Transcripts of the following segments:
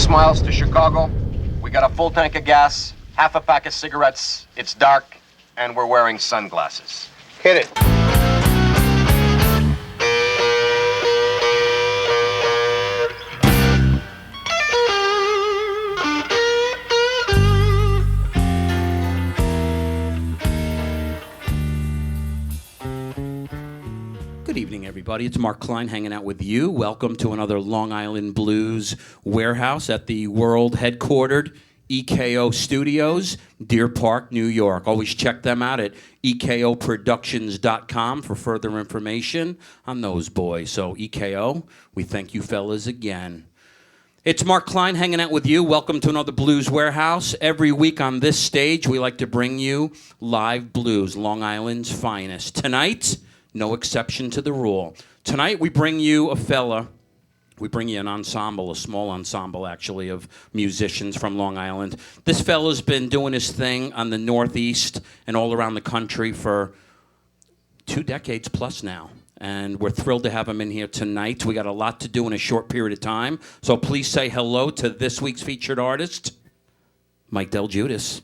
miles to Chicago. We got a full tank of gas, half a pack of cigarettes. It's dark, and we're wearing sunglasses. Hit it. Good evening, everybody. It's Mark Klein hanging out with you. Welcome to another Long Island Blues warehouse at the world-headquartered EKO Studios, Deer Park, New York. Always check them out at ekoproductions.com for further information on those boys. So, EKO, we thank you fellas again. It's Mark Klein hanging out with you. Welcome to another Blues Warehouse. Every week on this stage, we like to bring you live blues, Long Island's finest. Tonight, no exception to the rule. Tonight, we bring you an ensemble, a small ensemble, actually, of musicians from Long Island. This fella's been doing his thing on the Northeast and all around the country for 2 decades plus now. And we're thrilled to have him in here tonight. We got a lot to do in a short period of time. So please say hello to this week's featured artist, Mike Delguidice.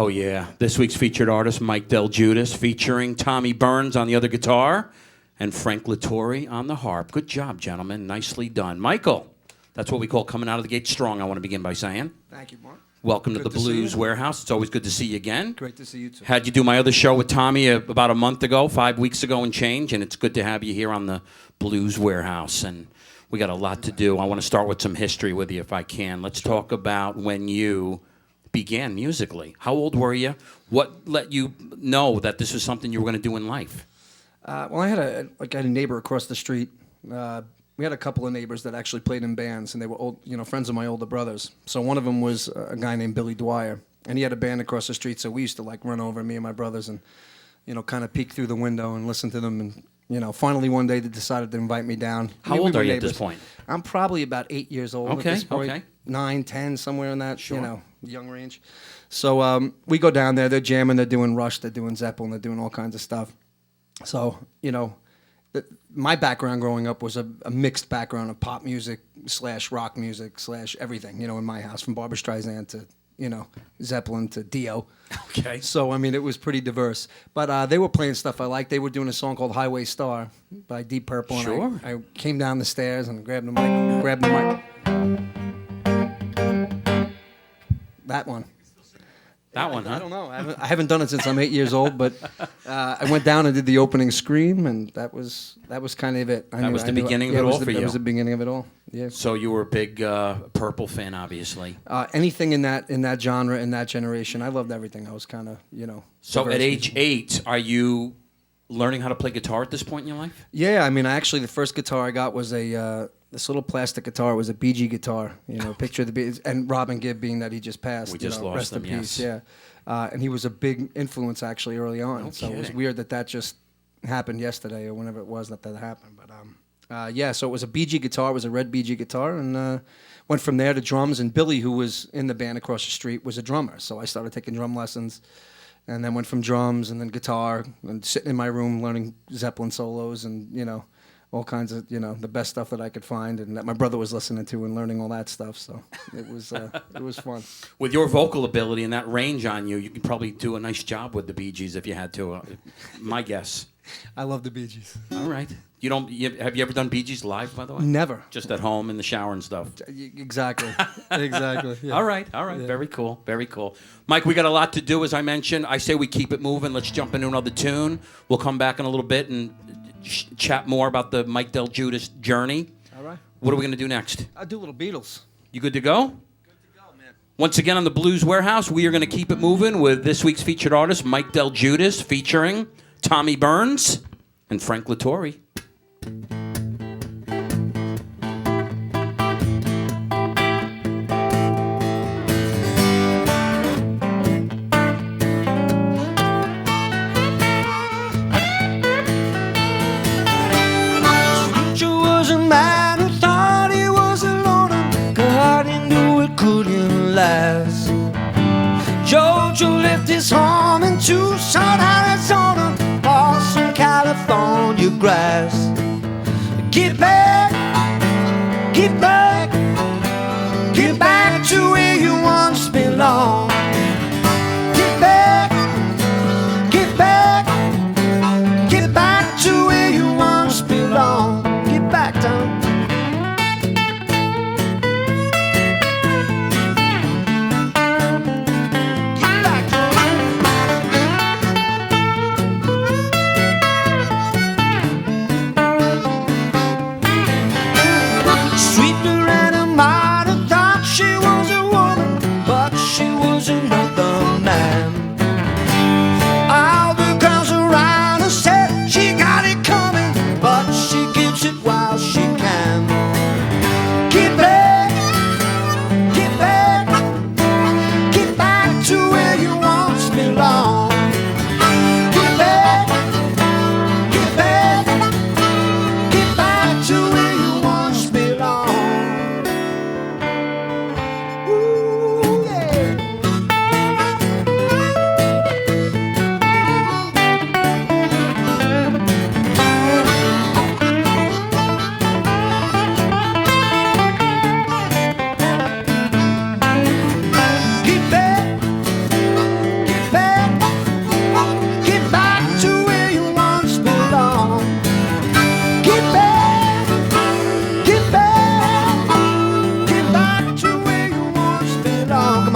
Oh, yeah. This week's featured artist, Mike Delguidice, featuring Tommy Burns on the other guitar and Frank LATORRE on the harp. Good job, gentlemen. Nicely done. Michael, that's what we call coming out of the gate strong, I want to begin by saying. Thank you, Mark. Welcome to Good the to see Blues you. Warehouse. It's always good to see you again. Great to see you too. Had you do my other show with Tommy about a month ago, 5 weeks ago and change, and it's good to have you here on the Blues Warehouse. And we got a lot to do. I want to start with some history with you if I can. Let's talk about when you began musically. How old were you? What let you know that this was something you were going to do in life? Well, I had a neighbor across the street. We had a couple of neighbors that actually played in bands, and they were old, friends of my older brothers. So one of them was a guy named Billy Dwyer, and he had a band across the street. So we used to like run over, me and my brothers, and kind of peek through the window and listen to them. And finally one day they decided to invite me down. How old are you at this point? I'm probably about 8 years old at this point. Okay. 9, 10, somewhere in that Sure. young range. So we go down there. They're jamming. They're doing Rush. They're doing Zeppelin. They're doing all kinds of stuff. So my background growing up was a mixed background of pop music / rock music / everything, in my house, from Barbra Streisand to, Zeppelin to Dio. Okay. So, it was pretty diverse. But they were playing stuff I liked. They were doing a song called Highway Star by Deep Purple. And Sure. I came down the stairs and grabbed the mic. That one. That one, huh? I don't know. I haven't done it since I'm 8 years old, but I went down and did the opening scream, and that was kind of it. That was the beginning of it all for you. That was the beginning of it all. Yeah. So you were a big Purple fan, obviously. Anything in that genre, in that generation, I loved everything. I was kind of, So at diverse. age 8, are you learning how to play guitar at this point in your life? Yeah, actually the first guitar I got was this little plastic guitar. It was a BG guitar, picture of the Bee, and Robin Gibb, being that he just passed. We just lost rest him, in peace. yes. Yeah, and he was a big influence actually early on. No so it was kidding. weird that just happened yesterday or whenever it was that happened. But yeah, so it was a BG guitar. It was a red BG guitar, and went from there to drums. And Billy, who was in the band across the street, was a drummer. So I started taking drum lessons. And then went from drums and then guitar and sitting in my room learning Zeppelin solos and, all kinds of, the best stuff that I could find and that my brother was listening to and learning all that stuff. So it was fun. With your vocal ability and that range on you, you could probably do a nice job with the Bee Gees if you had to. My guess. I love the Bee Gees. All right. Have you ever done Bee Gees live, by the way? Never. Just at home in the shower and stuff. Exactly. Exactly. Yeah. All right. Yeah. Very cool. Very cool. Mike, we got a lot to do, as I mentioned. I say we keep it moving. Let's jump into another tune. We'll come back in a little bit and chat more about the Mike Delguidice journey. All right. What are we going to do next? I'll do a little Beatles. You good to go? Good to go, man. Once again on the Blues Warehouse, we are going to keep it moving with this week's featured artist, Mike Delguidice, featuring Tommy Burns and Frank LATORRE. Jojo left his home in Tucson, Arizona, for some California grass. Get back, get back, get back to where you once belonged. Get back, get back, get back to where you once belonged. Get back, Tom. Sweep the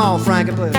on, Frankie, please.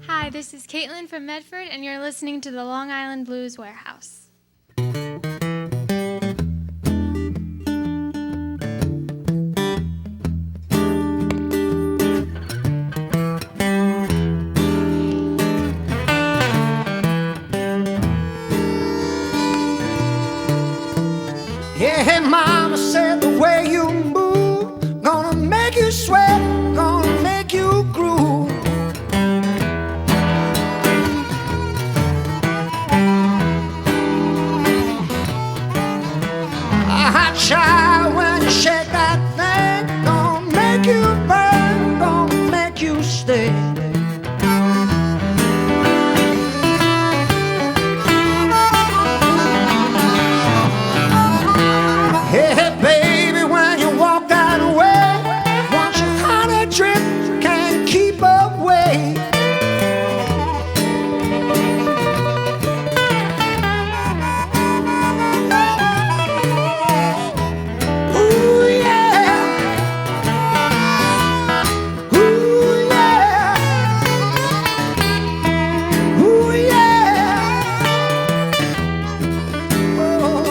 Hi, this is Caitlin from Medford, and you're listening to the Long Island Blues Warehouse. Yeah, mama said the way you move gonna make you sweat, gonna make you groove. A hot child when you shake that thing, gonna make you burn, gonna make you stay. Hey, baby, when you walk that way, once your honey drip can't keep away. Ooh, yeah. Ooh, yeah. Ooh, yeah. Oh.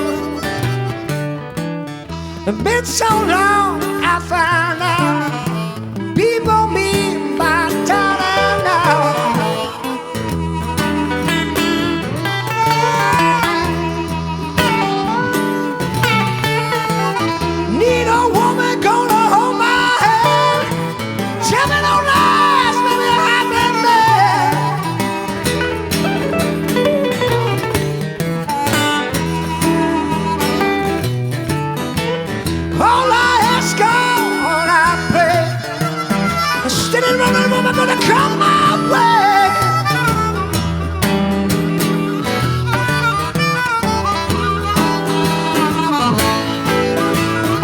It's been so long, I found out people mean by time now. Need a woman gonna hold my hand, tell me no lies, let me have that man. All I ask, all I pray, a steady rolling woman gonna come my way.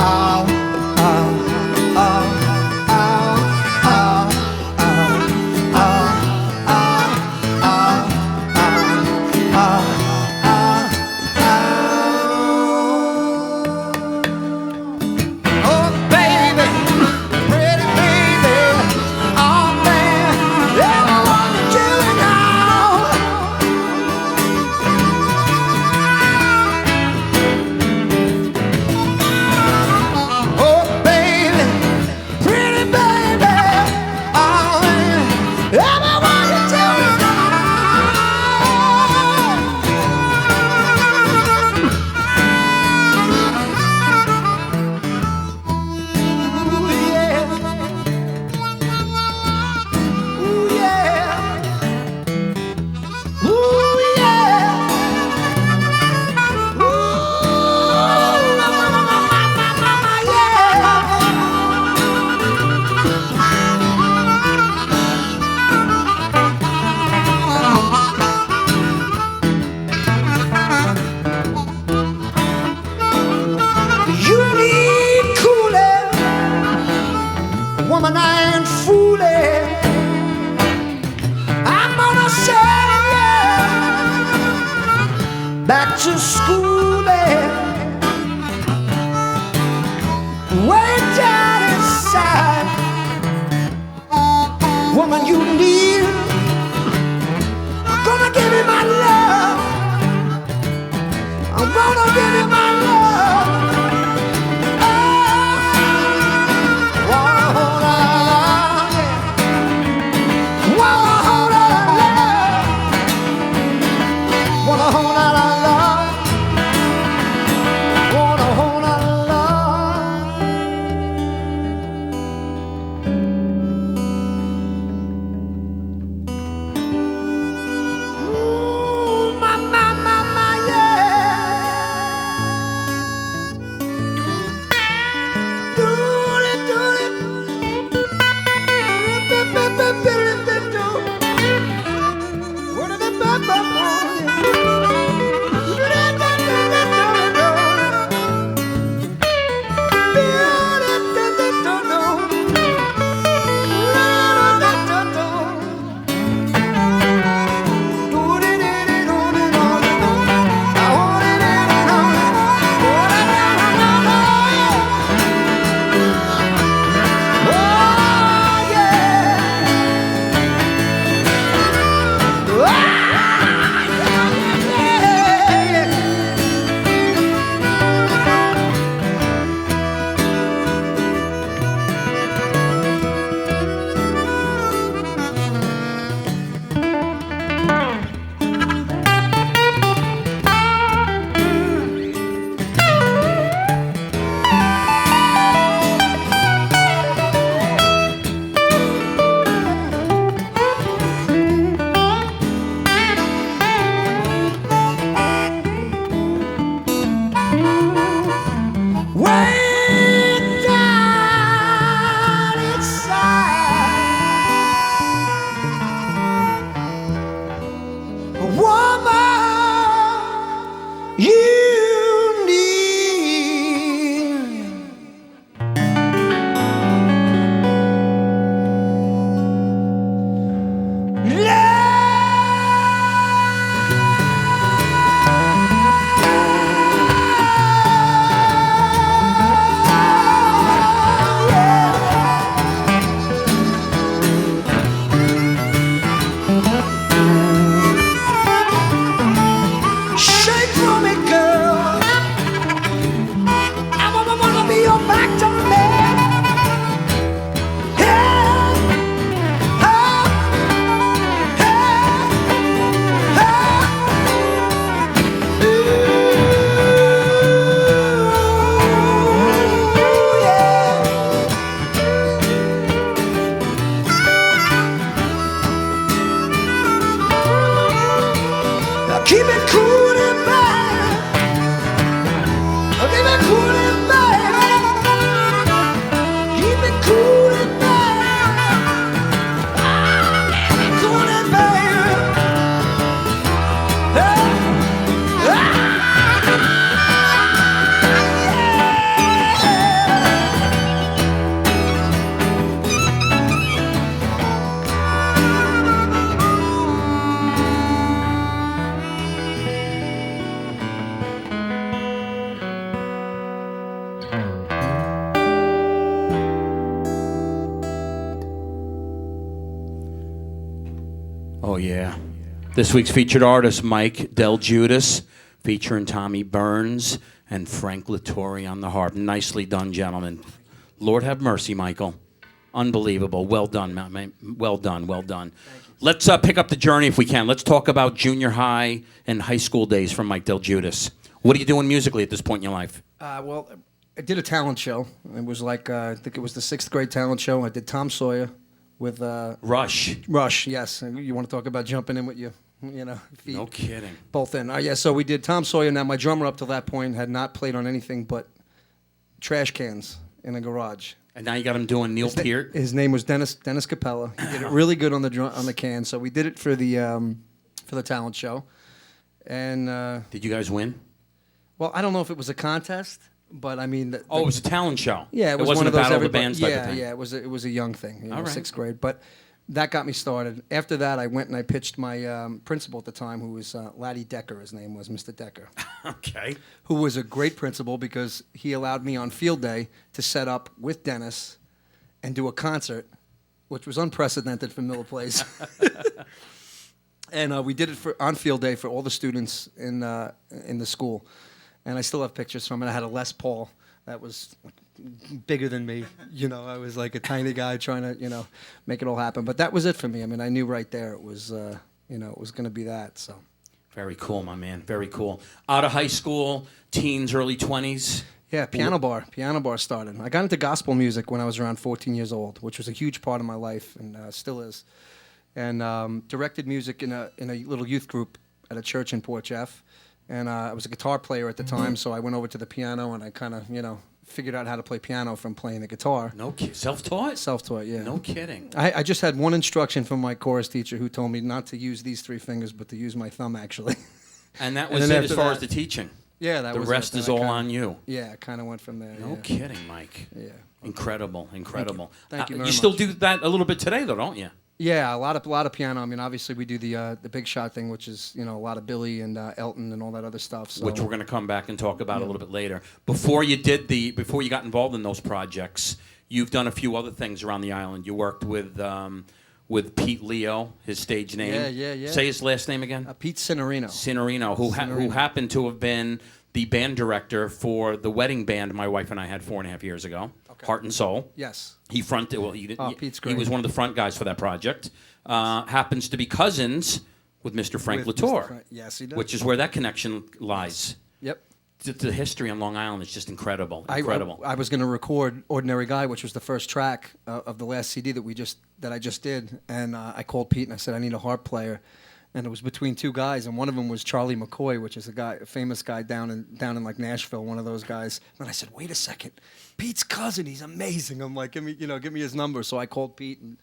Oh, oh, oh, oh, oh, oh, oh, baby, pretty baby, oh man, everyone to school there, way down inside. Woman, you need, I'm gonna give you my love. I'm gonna give you my love. Oh, yeah. This week's featured artist, Mike Delguidice, featuring Tommy BYRNES and Frank LATORRE on the harp. Nicely done, gentlemen. Lord have mercy, Michael. Unbelievable. Well done, man. Well done, well done. Let's pick up the journey if we can. Let's talk about junior high and high school days from Mike Delguidice. What are you doing musically at this point in your life? Well, I did a talent show. It was like, I think it was the 6th grade talent show. I did Tom Sawyer with... Rush. Rush, yes. You want to talk about jumping in with your, feet? No kidding. Both in. Yeah, so we did Tom Sawyer. Now, my drummer up till that point had not played on anything but trash cans in a garage. And now you got him doing Neil Peart? His name was Dennis Capella. He did it really good on the can. So we did it for the talent show. And did you guys win? Well, I don't know if it was a contest, but I mean... it was a talent show. Yeah, it was wasn't one of those a battle of the bands type of thing. Yeah, it was a young thing, All right. 6th grade. But that got me started. After that, I went and I pitched my principal at the time, who was Laddie Decker. His name was Mr. Decker. Okay. Who was a great principal because he allowed me on field day to set up with Dennis and do a concert, which was unprecedented for Miller Place. And we did it on field day for all the students in the school. And I still have pictures from it. I had a Les Paul that was bigger than me. You know, I was like a tiny guy trying to, you know, make it all happen. But that was it for me. I mean, I knew right there it was, you know, it was going to be that. So. Very cool, my man. Very cool. Out of high school, teens, early 20s. Yeah, piano bar started. I got into gospel music when I was around 14 years old, which was a huge part of my life and still is. And directed music in a little youth group at a church in Port Jeff. And I was a guitar player at the time, so I went over to the piano and I kind of, you know, figured out how to play piano from playing the guitar. No kidding. Self-taught? Self-taught, yeah. No kidding. I just had one instruction from my chorus teacher who told me not to use these 3 fingers, but to use my thumb, actually. And that And was then it as after far that- as the teaching? Yeah, that The was rest it. is Then I all kinda- on you. Yeah, it kind of went from there. No yeah. kidding, Mike. Yeah. Incredible, incredible. Thank you You very still much. do that a little bit today, though, don't you? Yeah, a lot of piano. I mean, obviously we do the big shot thing, which is, you know, a lot of Billy and Elton and all that other stuff. So. Which we're going to come back and talk about a little bit later. Before you got involved in those projects, you've done a few other things around the island. You worked with Pete Leo, his stage name. Yeah. Say his last name again. Pete Cinerino. Cinerino, who happened to have been the band director for the wedding band my wife and I had 4.5 years ago, Heart and Soul. Yes. He fronted. Well, he didn't. Pete's He great. was one of the front guys for that project. Happens to be cousins with Mr. Frank With LATORRE. Mr. Frank- yes, he does. Which is where that connection lies. Yep. The history on Long Island is just incredible. Incredible. I was going to record "Ordinary Guy," which was the first track of the last CD that I just did, and I called Pete and I said I need a harp player, and it was between 2 guys, and one of them was Charlie McCoy, which is a famous guy down in like Nashville, one of those guys. And I said, wait a second, Pete's cousin, he's amazing. I'm like, give me his number. So I called Pete, and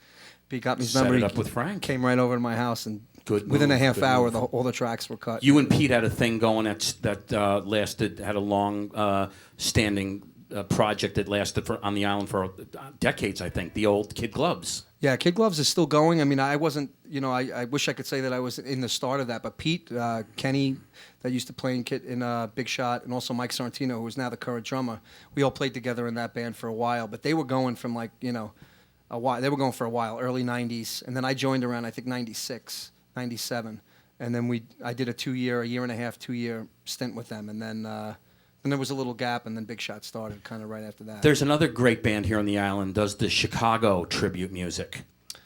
Pete got me his Set number. it He up with Frank. Came right over to my house, and Good within move, a half good hour, move. all the tracks were cut. You and Pete had a thing going that lasted, had a long standing project that lasted on the island for decades, I think. The old Kid Gloves. Yeah, Kid Gloves is still going. I mean, I wasn't, you know, I wish I could say that I was in the start of that. But Pete, Kenny, that used to play in Big Shot, and also Mike Sorrentino, who is now the current drummer, we all played together in that band for a while. But they were going from like, you know, a while. They were going for a while, early 90s. And then I joined around, I think, 96, 97. And then I did a year and a half, 2-year stint with them. And then there was a little gap, and then Big Shot started kind of right after that. There's another great band here on the island, does the Chicago tribute music.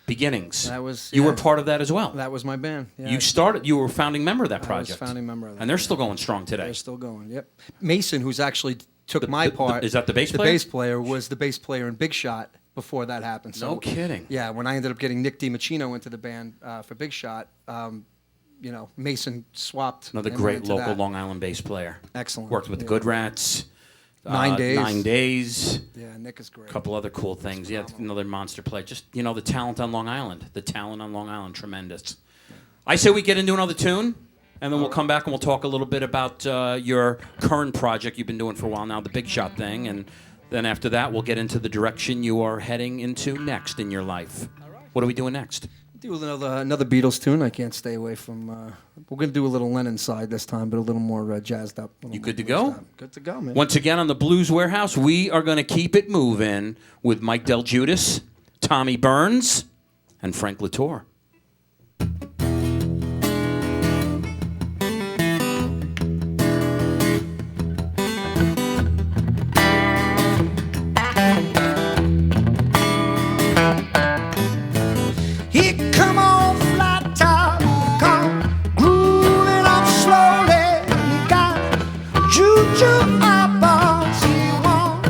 Beginnings. That was- You yeah. were part of that as well. That was my band. Yeah. You were a founding member of that I was project. founding member of that. And they're still going strong today. They're still going. Yep. Mason, who's actually took my part. Is that the bass The player? bass player was the bass player in Big Shot before that happened. So, No kidding. Yeah, when I ended up getting Nick DiMachino into the band for Big Shot, you know, Mason swapped. Another and great went into local that. Long Island bass player. Excellent. Worked with the Yeah. Good Rats. 9 Days. 9 Days. Yeah, Nick is great. A couple other cool things. Yeah, another monster play. Just, you know, the talent on Long Island. The talent on Long Island, tremendous. I say we get into another tune, and then we'll come back and we'll talk a little bit about your current project you've been doing for a while now, the Big Shot thing, and then after that we'll get into the direction you are heading into next in your life. What are we doing next? Do another Beatles tune. I can't stay away from. We're gonna do a little Lennon side this time, but a little more jazzed up. You good to go? Good to go, man. Once again on the Blues Warehouse, we are going to keep it moving with Mike Delguidice, Tommy Burns, and Frank LATORRE. Here come on flat top, come grooving up slowly. You got juju eyeballs, you want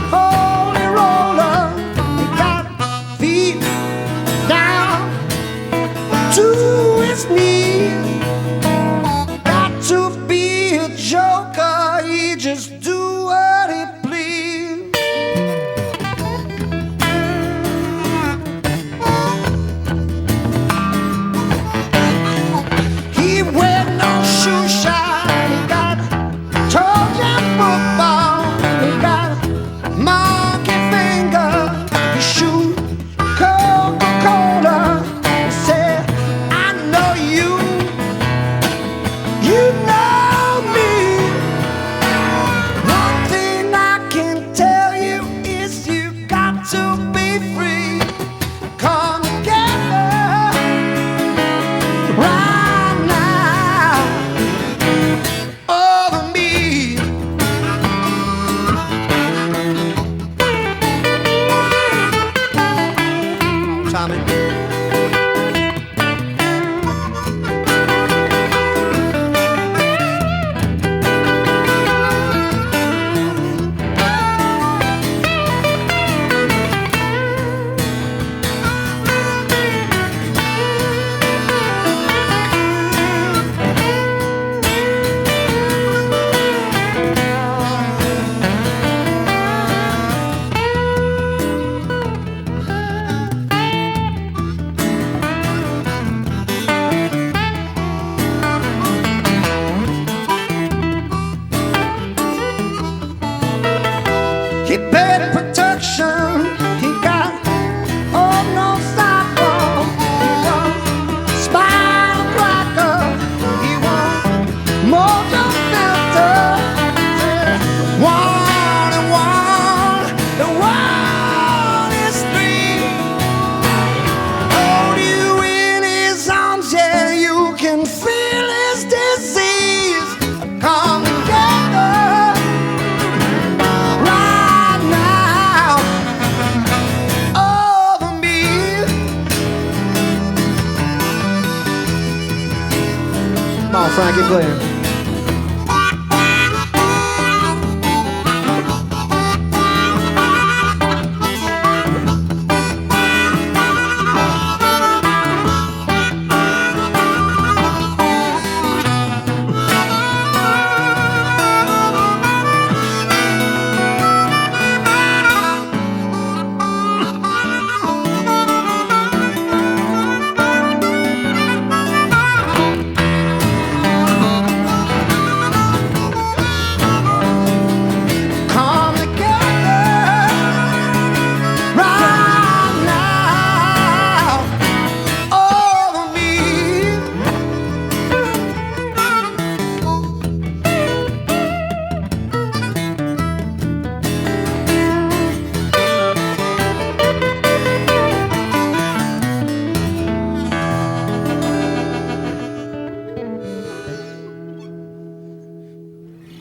holy roller. You got feet down, head protection. He got oh no cycle. He wants spine cracker. He wants mojo filter. One and one, the one is three. Hold you in his arms, yeah, you can feel his disease. Come together right now over me. Come on, Frankie, play it. Come together right now over me.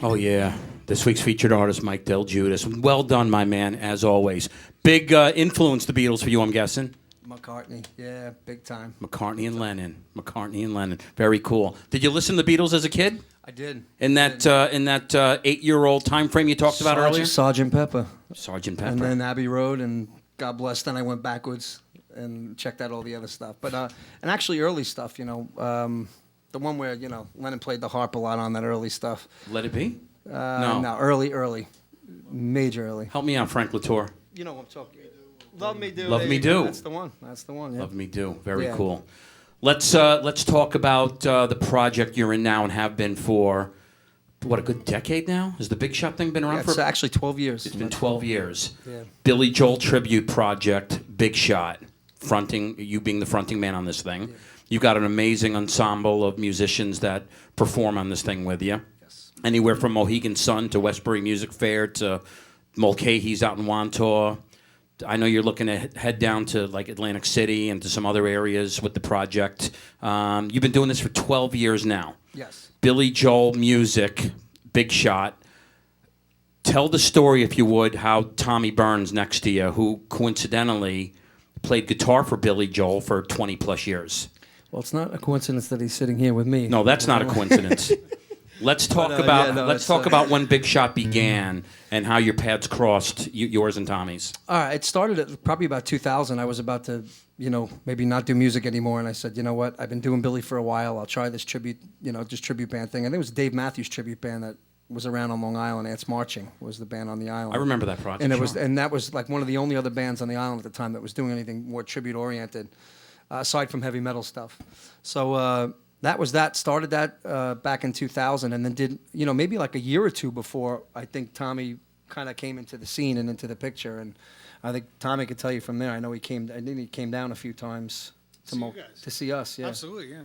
Oh, yeah. This week's featured artist, Mike Delguidice. Well done, my man, as always. Big influence, the Beatles, for you, I'm guessing. McCartney, yeah, big time. McCartney and Lennon. McCartney and Lennon. Very cool. Did you listen to the Beatles as a kid? I did. In that 8-year-old time frame you talked about earlier? Sergeant Pepper. Sergeant Pepper. And then Abbey Road, and God bless. Then I went backwards and checked out all the other stuff. But and actually early stuff, you know, the one where Lennon played the harp a lot on that early stuff. Let It Be? No, early, major early. Help me out, Frank LATORRE. You know what I'm talking. Love Me Do. Love there Me you go. Do. That's the one. That's the one. Yeah. Love Me Do. Very Yeah. cool. Let's talk about the project you're in now and have been for, what, a good decade now? Has the Big Shot thing been around Yeah, for? it's actually 12 years. It's been 12 years. Yeah. Billy Joel tribute project, Big Shot, you being the fronting man on this thing. Yeah. You've got an amazing ensemble of musicians that perform on this thing with you. Yes. Anywhere from Mohegan Sun to Westbury Music Fair to Mulcahy's out in Wantaw. I know you're looking to head down to like Atlantic City and to some other areas with the project. You've been doing this for 12 years now. Yes. Billy Joel music, Big Shot. Tell the story, if you would, how Tommy Burns next to you, who coincidentally played guitar for Billy Joel for 20 plus years. Well, it's not a coincidence that he's sitting here with me. No, that's not a coincidence. Let's talk about when Big Shot began and how your paths crossed, yours and Tommy's. All right, it started at probably about 2000. I was about to, maybe not do music anymore, and I said, you know what? I've been doing Billy for a while. I'll try this tribute, just tribute band thing. I think it was Dave Matthews tribute band that was around on Long Island. Ants Marching was the band on the island. I remember that project. And that was like one of the only other bands on the island at the time that was doing anything more tribute oriented, aside from heavy metal stuff. So. Started that back in 2000, and then did, maybe like a year or two before, I think Tommy kind of came into the scene and into the picture, and I think Tommy could tell you from there. I think he came down a few times to see us. Yeah. Absolutely, yeah.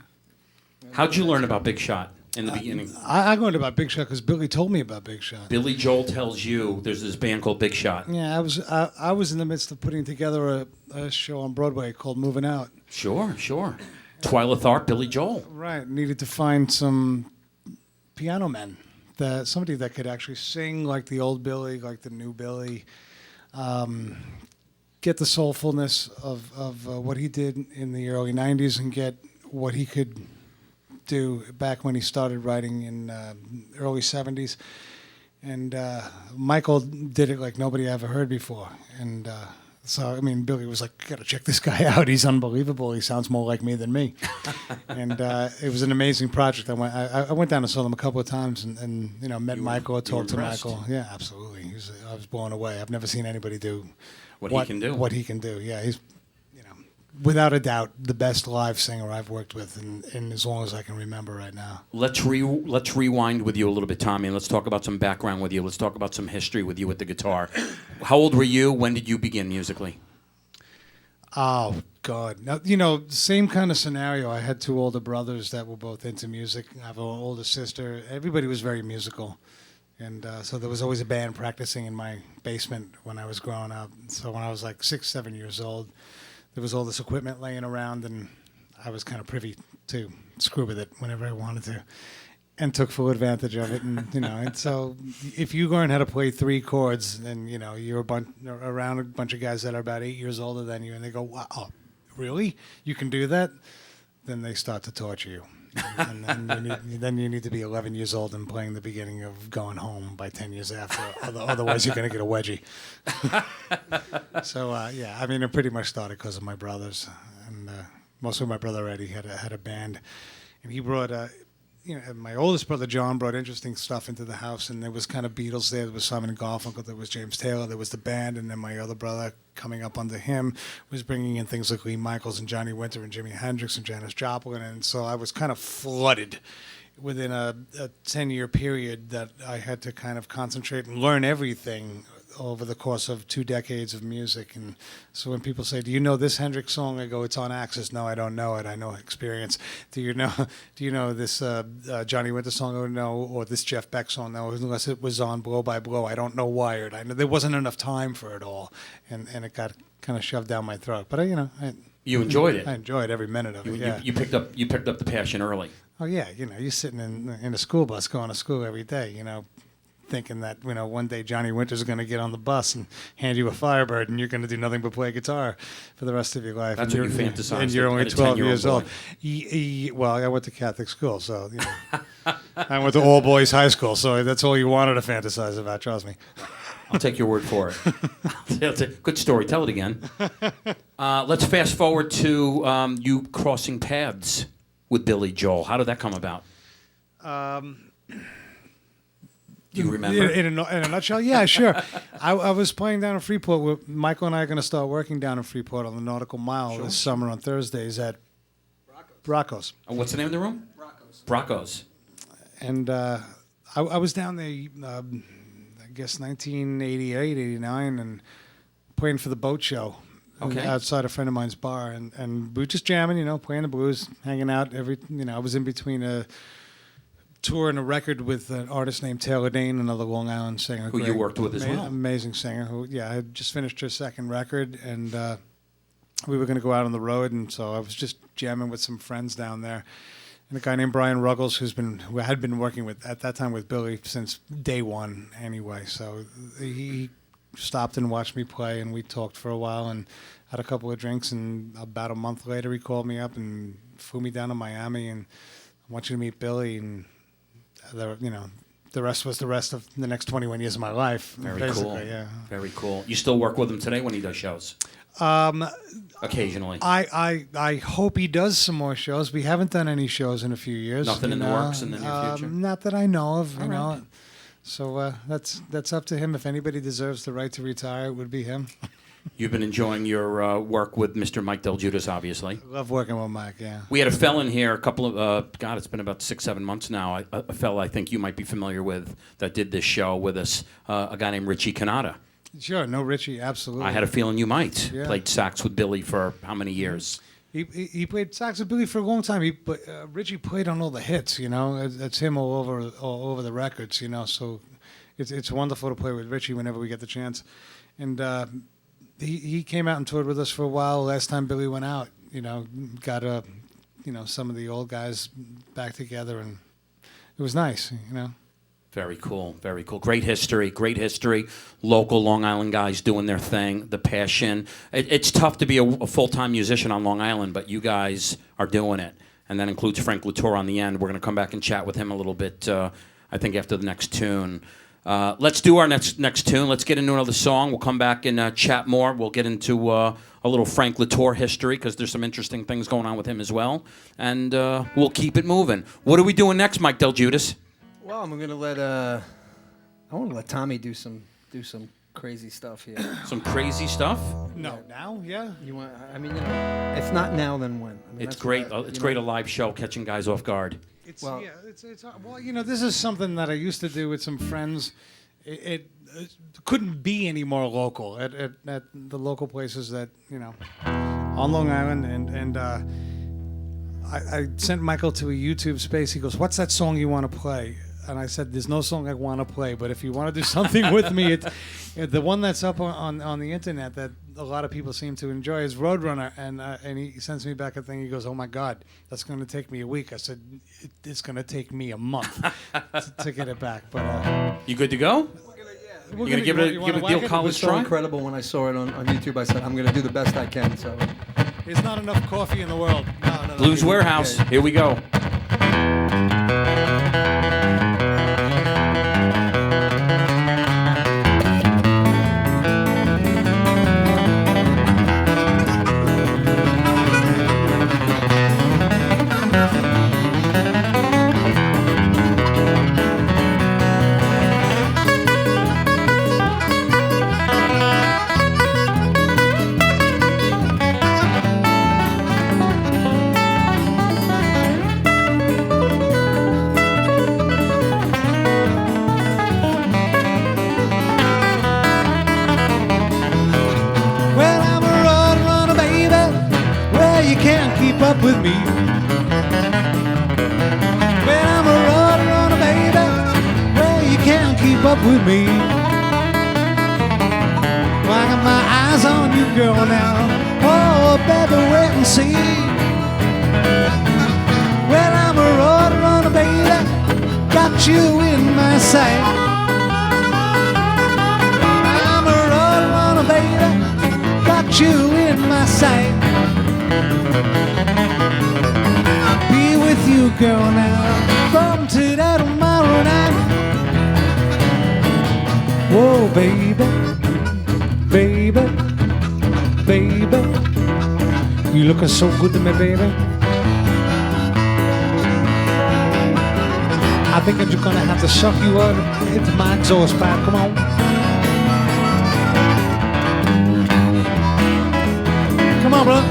How'd you learn about Big Shot in the beginning? I learned about Big Shot because Billy told me about Big Shot. Billy Joel tells you there's this band called Big Shot. Yeah, I was in the midst of putting together a show on Broadway called Moving Out. Sure. Twyla Tharp, Billy Joel. Right, needed to find some piano men, somebody that could actually sing like the old Billy, like the new Billy, get the soulfulness of what he did in the early 90s and get what he could do back when he started writing in early 70s. And Michael did it like nobody ever heard before. And so, Billy was like, gotta check this guy out. He's unbelievable. He sounds more like me than me. And it was an amazing project. I went down and saw them a couple of times and met Michael, talked to Michael. Yeah, absolutely. I was blown away. I've never seen anybody do what he can do. What he can do. Yeah, he's, without a doubt, the best live singer I've worked with in as long as I can remember right now. Let's rewind with you a little bit, Tommy, and let's talk about some background with you. Let's talk about some history with you with the guitar. How old were you? When did you begin musically? Oh, God. Now, you know, same kind of scenario. I had two older brothers that were both into music. I have an older sister. Everybody was very musical. And so there was always a band practicing in my basement when I was growing up. So when I was like 6, 7 years old, there was all this equipment laying around, and I was kind of privy to screw with it whenever I wanted to, and took full advantage of it. And you know, and so if you learn how to play 3 chords, then you know you're around a bunch of guys that are about 8 years older than you, and they go, "Wow, really? You can do that?" Then they start to torture you. And then you need to be 11 years old and playing the beginning of Going Home by 10 years after. Otherwise, you're going to get a wedgie. So, yeah, I mean, it pretty much started because of my brothers. And mostly my brother Eddie had a band. And he brought, you know, my oldest brother John brought interesting stuff into the house. And there was kind of Beatles there. There was Simon and Garfunkel. There was James Taylor. There was the band. And then my other brother, coming up under him, was bringing in things like Lee Michaels and Johnny Winter and Jimi Hendrix and Janis Joplin. And so I was kind of flooded within a 10-year period that I had to kind of concentrate and learn everything over the course of 2 decades of music. And so when people say, "Do you know this Hendrix song?" I go, "It's on Axis." "No, I don't know it. I know Experience." Do you know this Johnny Winter song?" "Oh, no." Or this Jeff Beck song? "No, unless it was on Blow by Blow." "I don't know Wired." I know there wasn't enough time for it all, and it got kind of shoved down my throat. But You enjoyed it. I enjoyed every minute of it. Yeah. You picked up the passion early. Oh yeah, you know, you're sitting in a school bus going to school every day, you know, thinking that, you know, one day Johnny Winter's going to get on the bus and hand you a Firebird, and you're going to do nothing but play guitar for the rest of your life. That's what you fantasized. And you're only at a 12 10-year-old years boy. old. Well, I went to Catholic school, so you know, I went to all boys high school, so that's all you wanted to fantasize about. Trust me. I'll take your word for it. Good story. Tell it again. Let's fast forward to you crossing paths with Billy Joel. How did that come about? Do you remember? In a nutshell, yeah, sure. I was playing down in Freeport. Michael and I are going to start working down in Freeport on the Nautical Mile this summer on Thursdays at Bracco's. What's the name of the room? Bracco's. And I was down there, I guess, 1988, 89, and playing for the boat show. Okay. Outside a friend of mine's bar. And we were just jamming, you know, playing the blues, hanging out. I was in between a tour and a record with an artist named Taylor Dane, another Long Island singer. Who you worked with as well. Amazing singer who, I had just finished her second record, and we were going to go out on the road, and so I was just jamming with some friends down there. And a guy named Brian Ruggles, who had been working with, at that time, with Billy since day one anyway. So he stopped and watched me play, and we talked for a while and had a couple of drinks, and about a month later he called me up and flew me down to Miami, and "I want you to meet Billy," and the rest was the rest of the next 21 years of my life. Very cool. Yeah. Very cool. You still work with him today when he does shows? Occasionally. I hope he does some more shows. We haven't done any shows in a few years. Nothing in the works in the near future? Not that I know of. All right. So that's up to him. If anybody deserves the right to retire, it would be him. You've been enjoying your work with Mr. Mike Delguidice, obviously. Love working with Mike, yeah. We had a fella in here a couple of, it's been about 6-7 months now, a fella I think you might be familiar with that did this show with us, a guy named Richie Canada. Sure, no Richie, absolutely. I had a feeling you might. Yeah. Played sax with Billy for how many years? He played sax with Billy for a long time. Richie played on all the hits, you know. It's him all over the records, you know. So it's wonderful to play with Richie whenever we get the chance. And he came out and toured with us for a while. Last time Billy went out, you know, got some of the old guys back together, and it was nice, you know. Very cool, very cool. Great history. Local Long Island guys doing their thing, the passion. It's tough to be a full-time musician on Long Island, but you guys are doing it. And that includes Frank LaTorre on the end. We're going to come back and chat with him a little bit, I think, after the next tune. Let's do our next tune. Let's get into another song. We'll come back and chat more. We'll get into a little Frank LaTorre history because there's some interesting things going on with him as well. And we'll keep it moving. What are we doing next, Mike Delguidice? Well, I'm gonna let I want to let Tommy do some crazy stuff here. Some crazy stuff. No, now, yeah. You want? I mean, you know, if not now, then when? I mean, It's that's great. what I- It's you great know. a live show, catching guys off guard. Well- Well, you know, this is something that I used to do with some friends. It couldn't be any more local at the local places that, you know, on Long Island. And I sent Michael to a YouTube space. He goes, "What's that song you want to play?" And I said, "There's no song I want to play, but if you want to do something with me, the one that's up on the internet that a lot of people seem to enjoy is Roadrunner." And he sends me back a thing. He goes, "Oh my God, that's going to take me a week." I said, "It's going to take me a month to get it back." But You good to go? we're You gonna give it you a wanna give it whack Deal it? It was College so try? incredible when I saw it on YouTube. I said, I'm going to do the best I can. So. There's not enough coffee in the world. No. Blues Warehouse. Here we go. Well, I'm a road runner, baby. Well, you can't keep up with me. Well, I'm a road runner, baby. Well, you can't keep up with me. Well, I got my eyes on you, girl, now. Oh, baby, wait and see. Well, I'm a road runner, baby. Got you in my sight. I'm a road runner, baby. Got you in my sight. I'll be with you, girl, now from today tomorrow night. Whoa, baby, baby, baby, you looking so good to me, baby. I think I'm just gonna have to suck you up into my exhaust pipe. Come on. Come on, brother.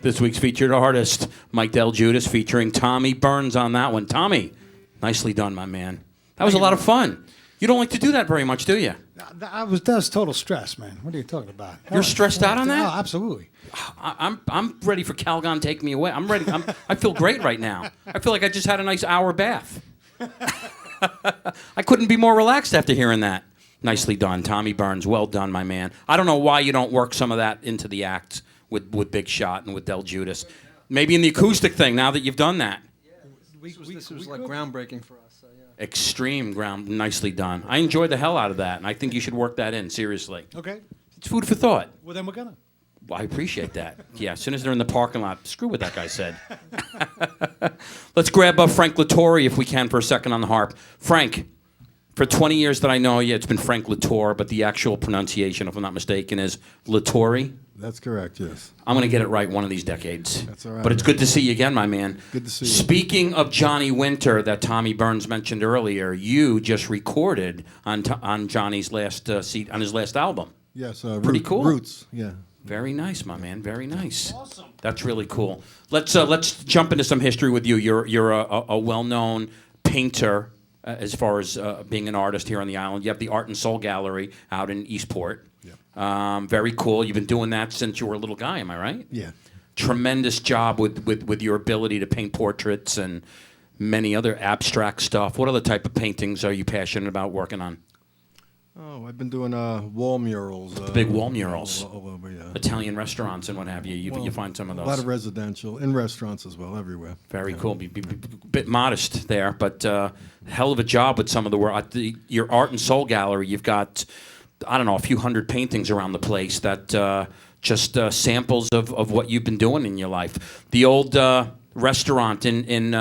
This week's featured artist, Mike Delguidice, featuring Tommy Burns on that one. Tommy, nicely done, my man. That was a lot of fun. You don't like to do that very much, do you? That was total stress, man. What are you talking about? You're stressed out on that? Oh, absolutely. I'm ready for Calgon Take Me Away. I'm ready. I feel great right now. I feel like I just had a nice hour bath. I couldn't be more relaxed after hearing that. Nicely done, Tommy Burns. Well done, my man. I don't know why you don't work some of that into the act with Big Shot and with Delguidice. Maybe in the acoustic thing, now that you've done that. This was like groundbreaking for us. So, yeah. Extreme ground. Nicely done. I enjoyed the hell out of that, and I think you should work that in, seriously. Okay. It's food for thought. Well, then we're gonna. Well, I appreciate that. Yeah, as soon as they're in the parking lot, screw what that guy said. Let's grab Frank LATORRE if we can for a second on the harp. Frank, for 20 years that I know you, it's been Frank LATORRE, but the actual pronunciation, if I'm not mistaken, is LATORRE. That's correct, yes. I'm going to get it right one of these decades. That's all right, But it's man. good to see you again, my man. Good to see you. Speaking of Johnny Winter that Tommy Burns mentioned earlier, you just recorded on Johnny's last seat on his last album. Yes, Pretty cool. Roots, yeah. Very nice, my man. Very nice. Awesome. That's really cool. Let's jump into some history with you. You're a well-known painter as far as being an artist here on the island. You have the Art and Soul Gallery out in Eastport. Yeah. Very cool. You've been doing that since you were a little guy. Am I right? Yeah. Tremendous job with your ability to paint portraits and many other abstract stuff. What other type of paintings are you passionate about working on? Oh, I've been doing wall murals. Big wall murals. All over, yeah. Italian restaurants and what have you. You find some of those. A lot of residential, in restaurants as well, everywhere. Very cool. Be bit modest there, but hell of a job with some of the work. Your Art and Soul Gallery, you've got, I don't know, a few hundred paintings around the place that just samples of what you've been doing in your life. The old restaurant in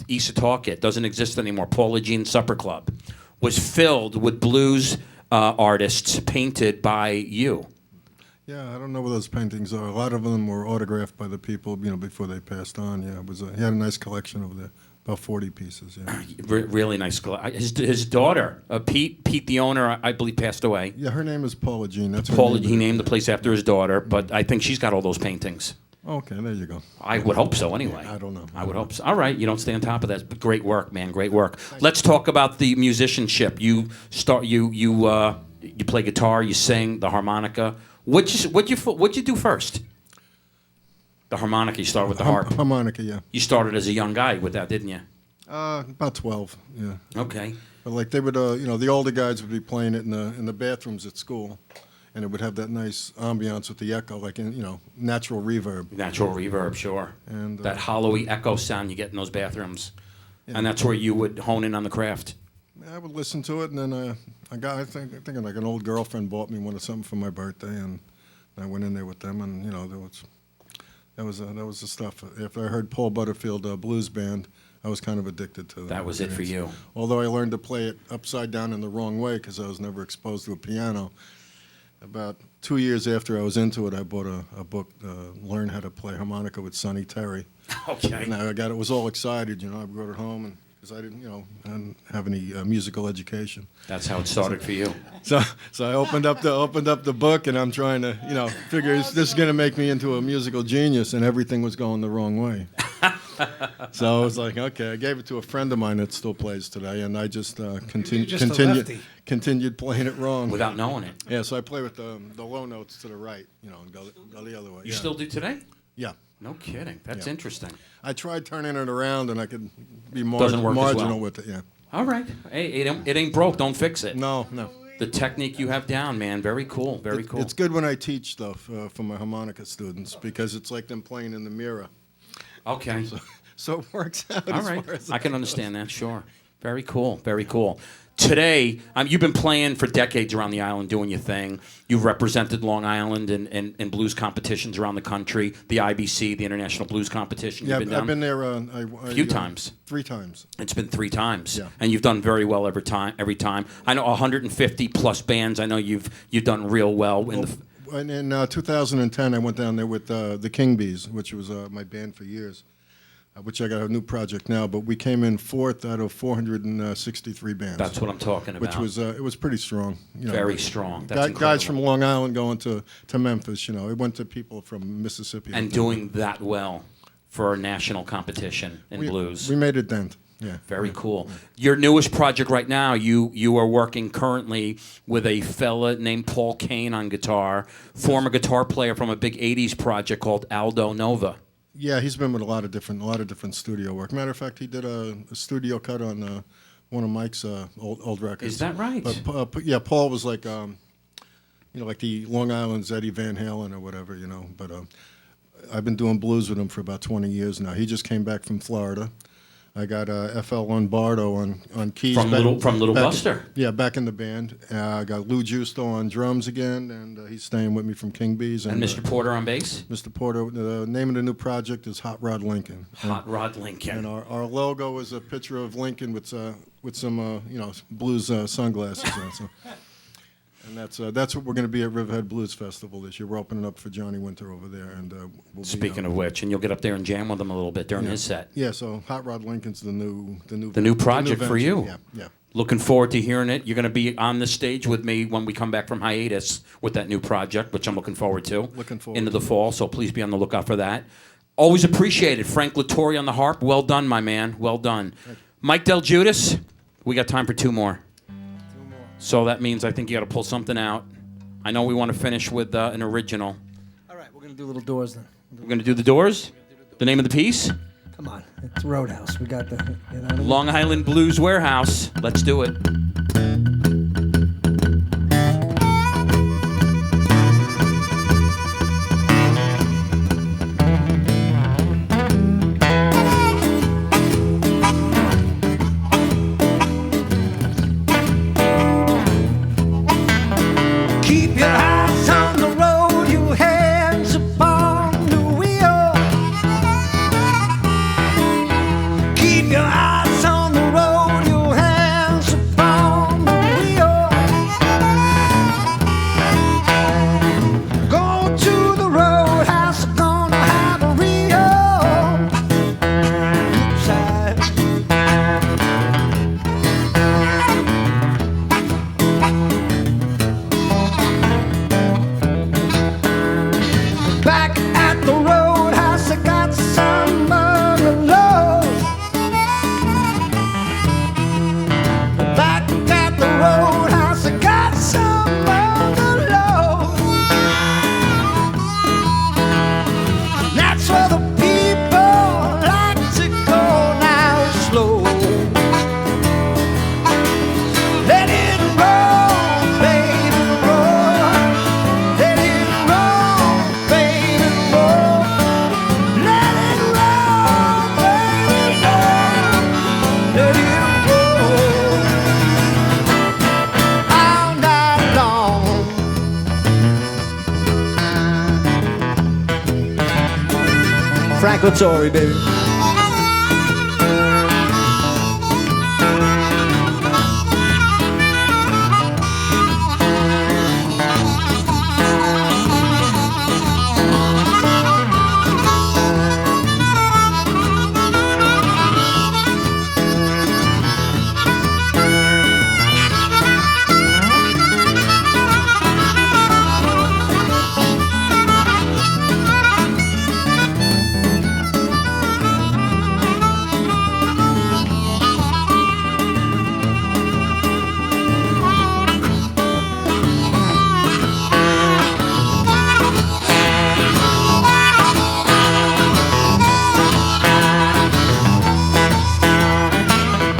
East Setauket doesn't exist anymore, Paula Jean Supper Club, was filled with blues artists painted by you. Yeah, I don't know what those paintings are. A lot of them were autographed by the people, before they passed on. Yeah, he had a nice collection over there, about 40 pieces. Yeah, really nice. His daughter, Pete, the owner, I believe, passed away. yeah. Her name is Paula Jean. That's her Paula, name. he named the place after his daughter, but I think she's got all those paintings. Okay, there you go. I would hope so, anyway. I don't know. I would hope so. All right, you don't stay on top of that. But great work, man. Great work. Let's talk about the musicianship. You play guitar, you sing, the harmonica. What'd you do first? The harmonica. You started with the harp. Harmonica, yeah. You started as a young guy with that, didn't you? About 12, yeah. Okay. But like they would, the older guys would be playing it in the bathrooms at school, and it would have that nice ambiance with the echo, like natural reverb. Natural reverb, sure. And that hollowy echo sound you get in those bathrooms, and that's where you would hone in on the craft. I would listen to it, and then I think like an old girlfriend bought me something for my birthday, and I went in there with them, and that was the stuff. After I heard Paul Butterfield Blues Band, I was kind of addicted to that. That was it for you. Although I learned to play it upside down in the wrong way because I was never exposed to a piano. About 2 years after I was into it, I bought a book, Learn How to Play Harmonica with Sonny Terry. Okay. And I was all excited, I brought it home, because I didn't have any musical education. That's how it started for you. So I opened up the book, and I'm trying to, figure this is going to make me into a musical genius, and everything was going the wrong way. So I was like, okay, I gave it to a friend of mine that still plays today, and I just continued playing it wrong. Without knowing it. Yeah, so I play with the low notes to the right, and go the other way. You still do today? Yeah. No kidding. That's Yeah. interesting. I tried turning it around, and I could be Doesn't work as marginal well. with it, yeah. All right. Hey, it ain't broke. Don't fix it. No. The technique you have down, man. Very cool. Very cool. It's good when I teach stuff for my harmonica students, because it's like them playing in the mirror. Okay. So it works out. All as right. far as I can that understand that, sure. Very cool. Very cool. Today, you've been playing for decades around the island, doing your thing. You've represented Long Island in blues competitions around the country, the IBC, the International Blues Competition. Yeah, You've I've been there a few times. 3 times. It's been 3 times, Yeah. and you've done very well every time. I know 150 plus bands. I know you've done real well in the. In 2010, I went down there with the King Bees, which was my band for years, which I got a new project now. But we came in 4th out of 463 bands. That's what I'm talking about. Which was it was pretty strong. Very strong. That's Guys incredible. from Long Island going to Memphis. It went to people from Mississippi. And doing that well for a national competition in blues. We made a dent. Yeah. Very cool. Your newest project right now, you are working currently with a fella named Paul Kane on guitar, former guitar player from a big 80s project called Aldo Nova. Yeah, he's been with a lot of different studio work. Matter of fact, he did a studio cut on one of Mike's old records. Is that right? But yeah, Paul was like, like the Long Island's Eddie Van Halen or whatever, But I've been doing blues with him for about 20 years now. He just came back from Florida. I got F.L. Lombardo on keys. From Little Buster. Yeah, back in the band. I got Lou Giusto on drums again, and he's staying with me from King Bees. And Mr. Porter on bass? Mr. Porter. The name of the new project is Hot Rod Lincoln. Hot Rod Lincoln. And our logo is a picture of Lincoln with some blues sunglasses on. So. And that's what we're going to be at Riverhead Blues Festival this year. We're opening up for Johnny Winter over there, and we'll Speaking of which, and you'll get up there and jam with him a little bit during his set. Yeah, so Hot Rod Lincoln's the new project for you. Yeah. Looking forward to hearing it. You're going to be on the stage with me when we come back from hiatus with that new project, which I'm looking forward to. Into the fall, so please be on the lookout for that. Always appreciated. Frank LaTorre on the harp. Well done, my man. Well done. Mike Delguidice, we got time for two more. So that means I think you got to pull something out. I know we want to finish with an original. All right, we're going to do Little Doors then. We're going to do The Doors? The name of the piece? Come on, it's Roadhouse. We got the, you know. Long Island Blues Warehouse. Let's do it. Keep your eyes on the road, your hands upon the wheel. Keep your eyes on the road, your hands upon the wheel. Go to the roadhouse, gonna have a real good time. Back at the roadhouse, I got some bungalows. Back at the roadhouse, I got some bungalows. That's where the people like to go now slow. Let it roll, baby, roll. Let it roll, baby, roll. Let it roll, baby, roll. Let it roll all night long. Frank LaTorre, baby.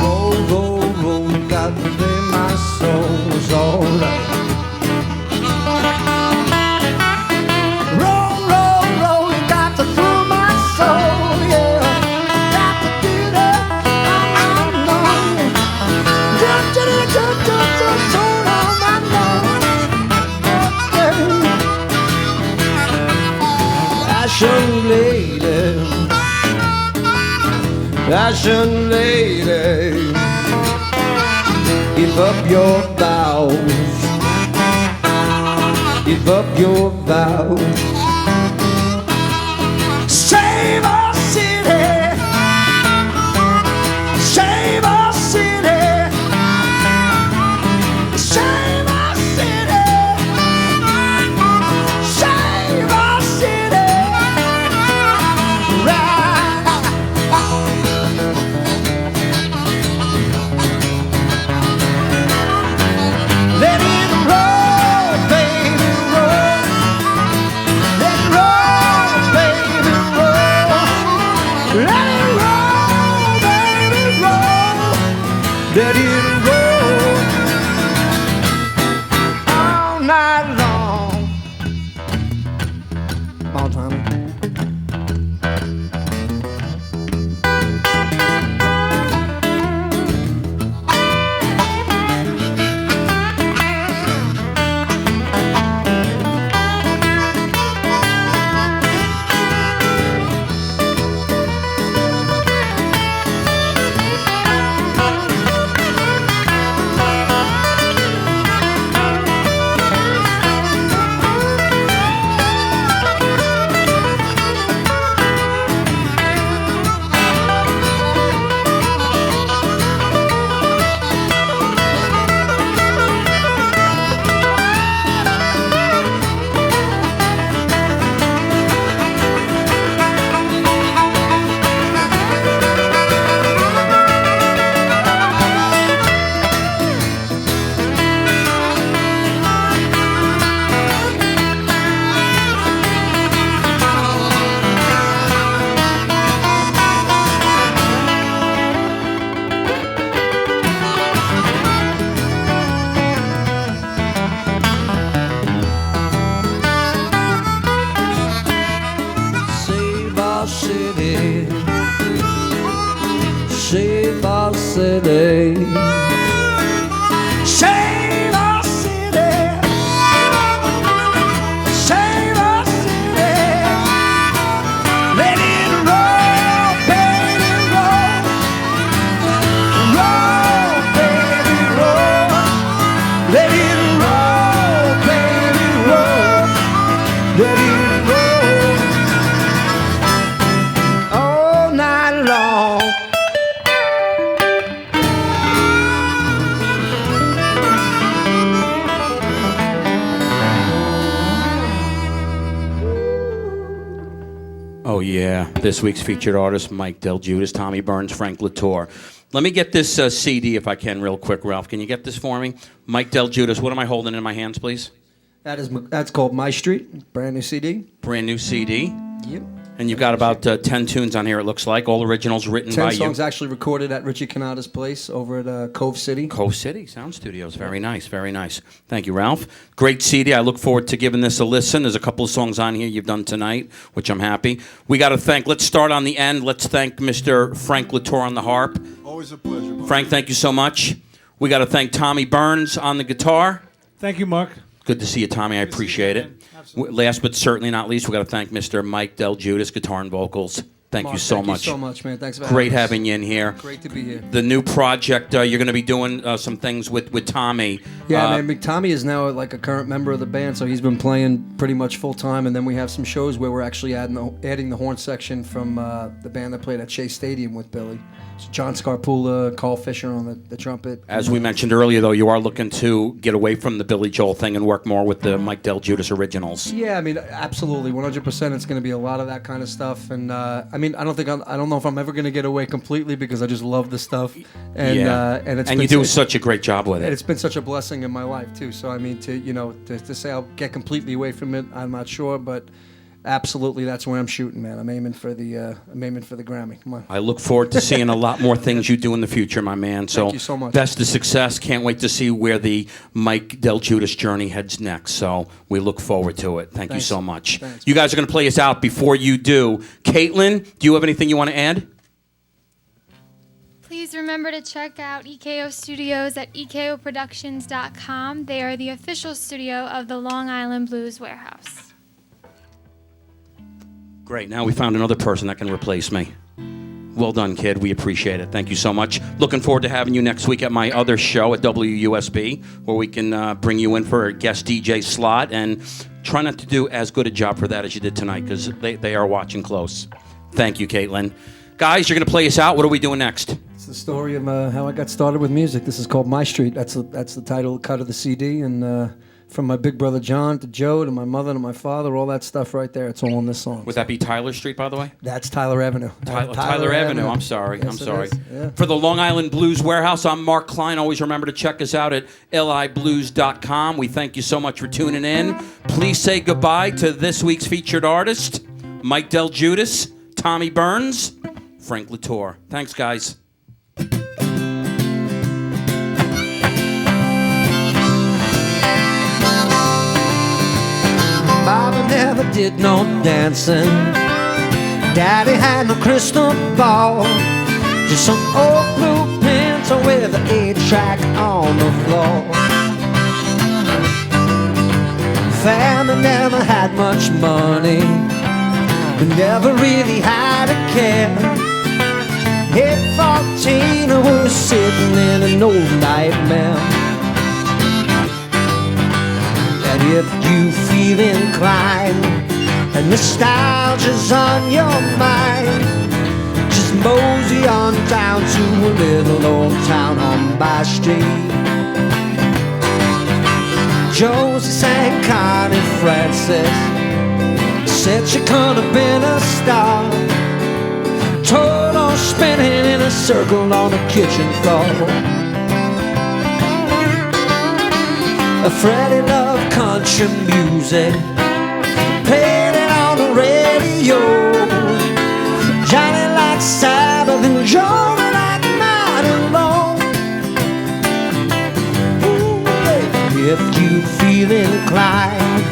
Roll, roll, roll, got to play my soul's alright. Roll, roll, roll, you got to through my soul, yeah. Got to do that, I'm on. Fashion lady, fashion lady, give up your vows, give up your vows. Save our city, save our city, save our city, save our city. Right. Let it roll, baby, roll. Let it roll, baby, roll. yeah. This week's featured artist, Mike Delguidice, Tommy Burns, Frank LATORRE. Let me get this CD if I can real quick, Ralph. Can you get this for me? Mike Delguidice, what am I holding in my hands, please? That's called My Street, brand new CD. Brand new CD. Yep. And you've got about 10 tunes on here, it looks like. All originals written 10 by songs you. actually recorded at Richie Canada's place over at Cove City. Cove City Sound Studios. Very nice, very nice. Thank you, Ralph. Great CD. I look forward to giving this a listen. There's a couple of songs on here you've done tonight, which I'm happy. We got to thank, let's start on the end. Let's thank Mr. Frank LATORRE on the harp. Always a pleasure, Mark. Frank, thank you so much. We got to thank Tommy Burns on the guitar. Thank you, Mark. Good to see you, Tommy. I appreciate it. Last but certainly not least, we got to thank Mr. Mike Delguidice, guitar and vocals. Thank you so much. Thank you so much, man. Thanks for Great having us. having you in here. Great to be here. The new project, you're going to be doing some things with Tommy. Yeah, man. Tommy is now like a current member of the band, so he's been playing pretty much full time. And then we have some shows where we're actually adding the horn section from the band that played at Shea Stadium with Billy. So John Scarpula, Carl Fisher on the trumpet. As we mentioned earlier, though, you are looking to get away from the Billy Joel thing and work more with the Mike Delguidice originals. Yeah, I mean, absolutely, 100%. It's going to be a lot of that kind of stuff, and I mean, I don't know if I'm ever going to get away completely because I just love the stuff, and and you do such a great job with it. It's been such a blessing in my life too. So I mean, to say I'll get completely away from it, I'm not sure, but absolutely, that's where I'm shooting, man. I'm aiming for the Grammy. Come on. I look forward to seeing a lot more things you do in the future, my man. So Thank you so much. Best of success. Can't wait to see where the Mike Delguidice journey heads next. So we look forward to it. Thank you Thanks. so much. Thanks. You guys are going to play us out. Before you do, Caitlin, do you have anything you want to add? Please remember to check out EKO Studios at ekoproductions.com. They are the official studio of the Long Island Blues Warehouse. Great. Now we found another person that can replace me. Well done, kid. We appreciate it. Thank you so much. Looking forward to having you next week at my other show at WUSB, where we can bring you in for a guest DJ slot, and try not to do as good a job for that as you did tonight, because they are watching close. Thank you, Caitlin. Guys, you're going to play us out. What are we doing next? It's the story of how I got started with music. This is called My Street. That's the title cut of the CD, and from my big brother John to Joe to my mother to my father, all that stuff right there. It's all in this song. Would that be Tyler Street, by the way? That's Tyler Avenue. Tyler Avenue. I'm sorry. Yes, I'm it sorry. is. Yeah. For the Long Island Blues Warehouse, I'm Mark Klein. Always remember to check us out at liblues.com. We thank you so much for tuning in. Please say goodbye to this week's featured artist, Mike Delguidice, Tommy Burns, Frank LATORRE. Thanks, guys. Bobby never did no dancing. Daddy had no crystal ball. Just some old blue pencil with an 8-track on the floor. Family never had much money, but never really had a care. At 14 I was sitting in an old nightmare. And if you feel inclined and nostalgia's on your mind, just mosey on down to a little old town on By Street. Josie sang Connie Francis, said she could have been a star. Total spinning in a circle on the kitchen floor. Freddie loved country music, played it on the radio. Johnny liked Sabbath and Johnny liked Night Alone. If you feel inclined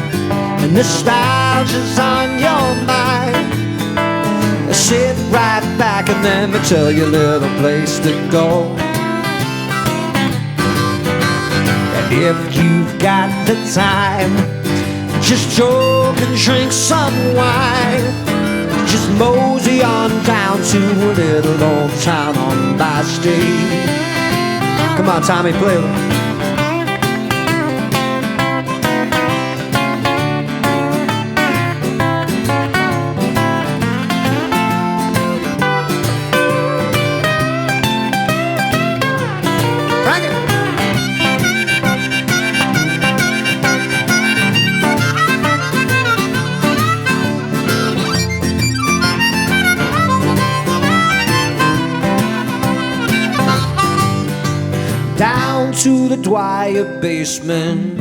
and nostalgia's on your mind, sit right back and let me tell you a little place to go. If you've got the time, just joke and drink some wine. Just mosey on down to a little old town on By Street. Come on, Tommy, play with me. to the Dwyer basement,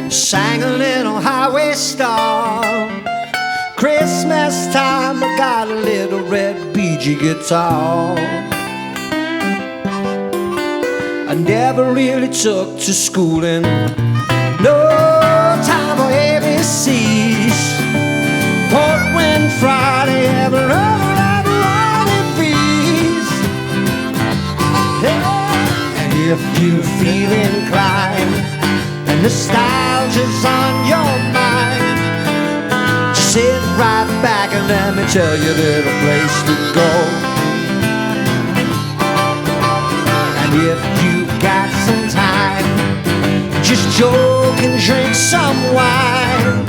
sang a little highway star. Christmas time, I got a little red BG guitar. I never really took to schooling, no time for ABCs. Portland Friday, ever feast. And if you feel inclined and nostalgia's on your mind, just sit right back and let me tell you a little place to go. And if you got some time, just joke and drink some wine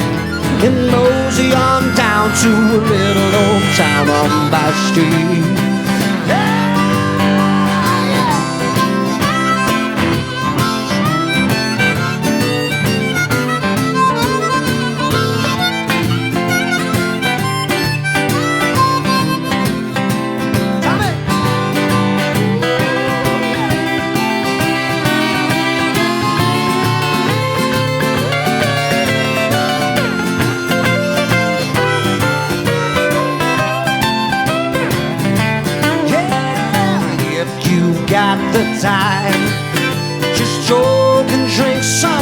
and mosey on down to a little old town on my street. Got the time, just joke and drink some